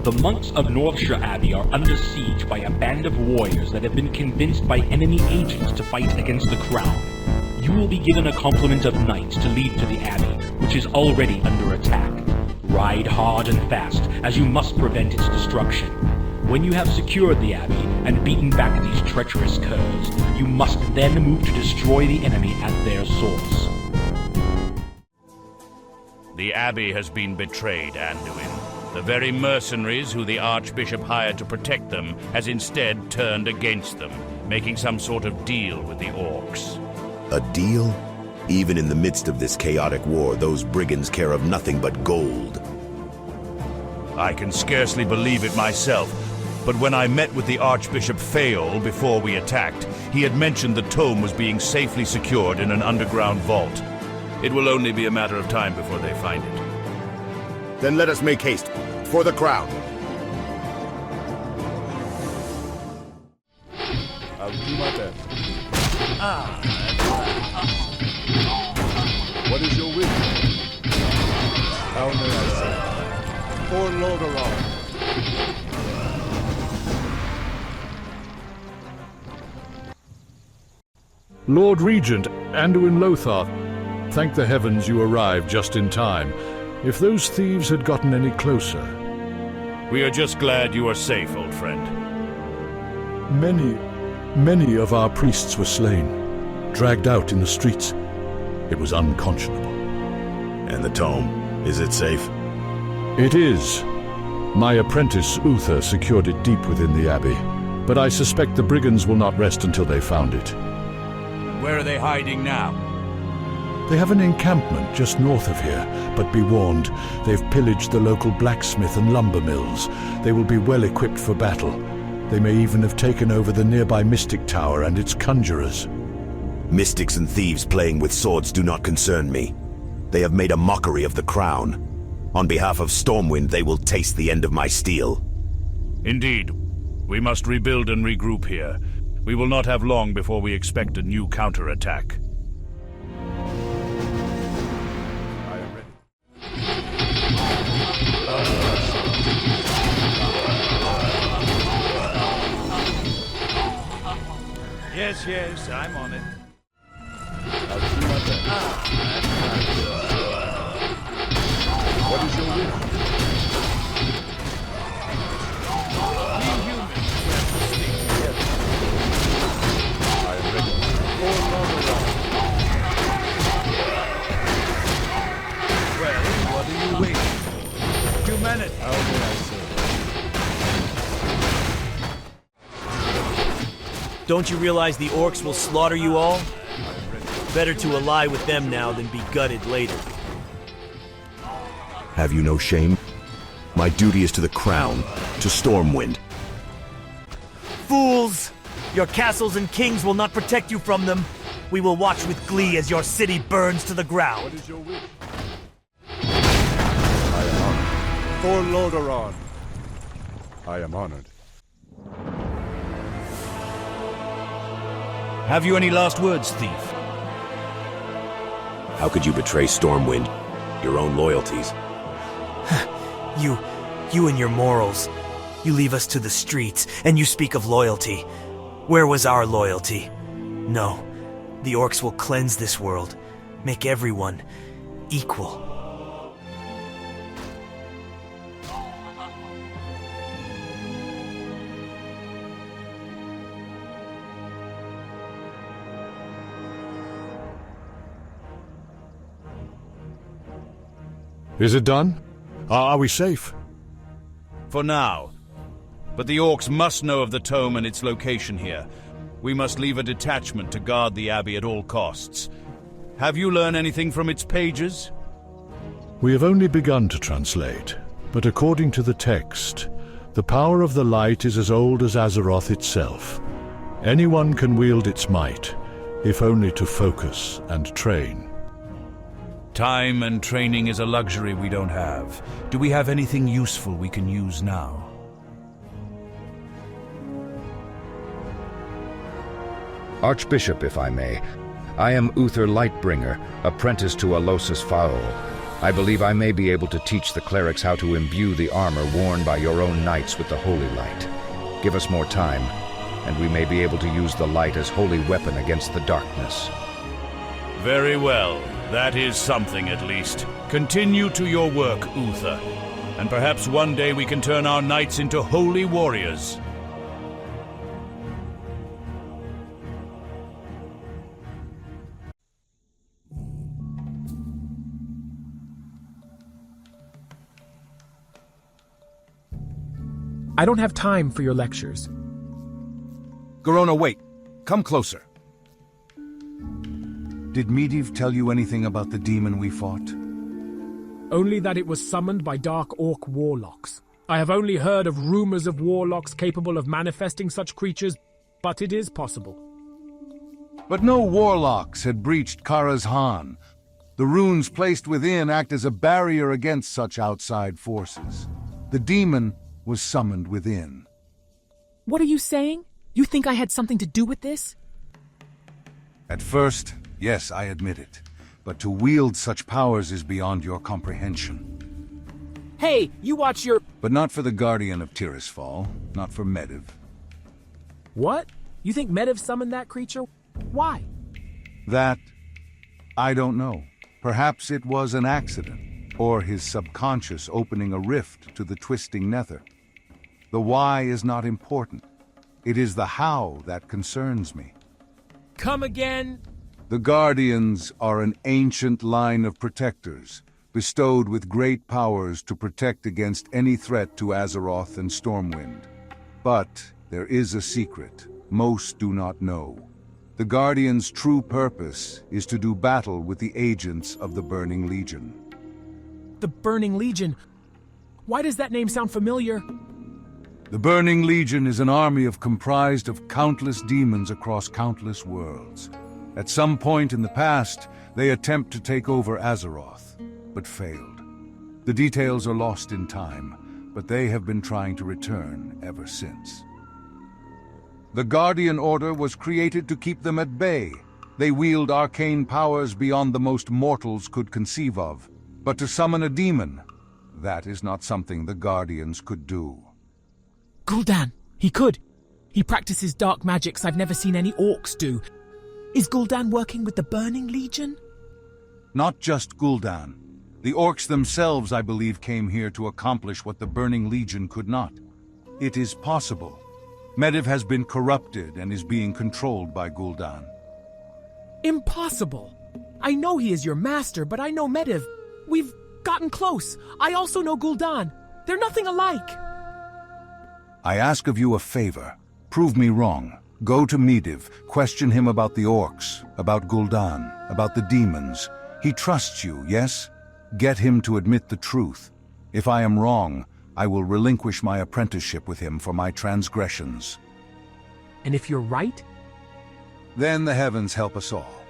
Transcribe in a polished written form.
The monks of Northshire Abbey are under siege by a band of warriors that have been convinced by enemy agents to fight against the crown. You will be given a complement of knights to lead to the abbey, which is already under attack. Ride hard and fast, as you must prevent its destruction. When you have secured the abbey and beaten back these treacherous curs, you must then move to destroy the enemy at their source. The abbey has been betrayed, Anduin. The very mercenaries who the Archbishop hired to protect them has instead turned against them, making some sort of deal with the orcs. A deal? Even in the midst of this chaotic war, those brigands care of nothing but gold. I can scarcely believe it myself, but when I met with the Archbishop Phaol before we attacked, he had mentioned the tome was being safely secured in an underground vault. It will only be a matter of time before they find it. Then let us make haste. For the crown. I'll do my best. What is your wish? How may I say? For Lordaeron. Lord Regent, Anduin Lothar, thank the heavens you arrived just in time. If those thieves had gotten any closer... We are just glad you are safe, old friend. Many of our priests were slain, dragged out in the streets. It was unconscionable. And the tome, is it safe? It is. My apprentice, Uther, secured it deep within the abbey, but I suspect the brigands will not rest until they found it. Where are they hiding now? They have an encampment just north of here, but be warned, they've pillaged the local blacksmith and lumber mills. They will be well equipped for battle. They may even have taken over the nearby Mystic Tower and its conjurers. Mystics and thieves playing with swords do not concern me. They have made a mockery of the crown. On behalf of Stormwind, they will taste the end of my steel. Indeed. We must rebuild and regroup here. We will not have long before we expect a new counterattack. Yes, I'm on it. I'll do my best. What is your wish? We humans have to stick together. I am ready. For Lordaeron. Well, what are you waiting for? Humanity. How may I say? Don't you realize the orcs will slaughter you all? Better to ally with them now than be gutted later. Have you no shame? My duty is to the crown, to Stormwind. Fools! Your castles and kings will not protect you from them. We will watch with glee as your city burns to the ground. What is your wish? I am honored. For Lordaeron. I am honored. Have you any last words, thief? How could you betray Stormwind? Your own loyalties. You and your morals. You leave us to the streets, and you speak of loyalty. Where was our loyalty? No. The orcs will cleanse this world, make everyone equal. Is it done? Are we safe? For now. But the orcs must know of the tome and its location here. We must leave a detachment to guard the abbey at all costs. Have you learned anything from its pages? We have only begun to translate, but according to the text, the power of the light is as old as Azeroth itself. Anyone can wield its might, if only to focus and train. Time and training is a luxury we don't have. Do we have anything useful we can use now? Archbishop, if I may. I am Uther Lightbringer, apprentice to Alosus Phaol. I believe I may be able to teach the clerics how to imbue the armor worn by your own knights with the holy light. Give us more time, and we may be able to use the light as holy weapon against the darkness. Very well. That is something at least. Continue to your work, Uther. And perhaps one day we can turn our knights into holy warriors. I don't have time for your lectures. Garona, wait. Come closer. Did Medivh tell you anything about the demon we fought? Only that it was summoned by dark orc warlocks. I have only heard of rumors of warlocks capable of manifesting such creatures, but it is possible. But no warlocks had breached Kara's Han. The runes placed within act as a barrier against such outside forces. The demon was summoned within. What are you saying? You think I had something to do with this? At first, yes, I admit it. But to wield such powers is beyond your comprehension. Hey, you watch your... But not for the Guardian of Tirisfal, not for Medivh. What? You think Medivh summoned that creature? Why? That, I don't know. Perhaps it was an accident, or his subconscious opening a rift to the twisting nether. The why is not important. It is the how that concerns me. Come again? The Guardians are an ancient line of protectors, bestowed with great powers to protect against any threat to Azeroth and Stormwind. But there is a secret most do not know. The Guardians' true purpose is to do battle with the agents of the Burning Legion. The Burning Legion? Why does that name sound familiar? The Burning Legion is an army comprised of countless demons across countless worlds. At some point in the past, they attempt to take over Azeroth, but failed. The details are lost in time, but they have been trying to return ever since. The Guardian Order was created to keep them at bay. They wield arcane powers beyond the most mortals could conceive of. But to summon a demon, that is not something the Guardians could do. Gul'dan, he could. He practices dark magics I've never seen any orcs do. Is Gul'dan working with the Burning Legion? Not just Gul'dan. The orcs themselves, I believe, came here to accomplish what the Burning Legion could not. It is possible. Medivh has been corrupted and is being controlled by Gul'dan. Impossible. I know he is your master, but I know Medivh. We've gotten close. I also know Gul'dan. They're nothing alike. I ask of you a favor. Prove me wrong. Go to Medivh, question him about the orcs, about Gul'dan, about the demons. He trusts you, yes? Get him to admit the truth. If I am wrong, I will relinquish my apprenticeship with him for my transgressions. And if you're right? Then the heavens help us all.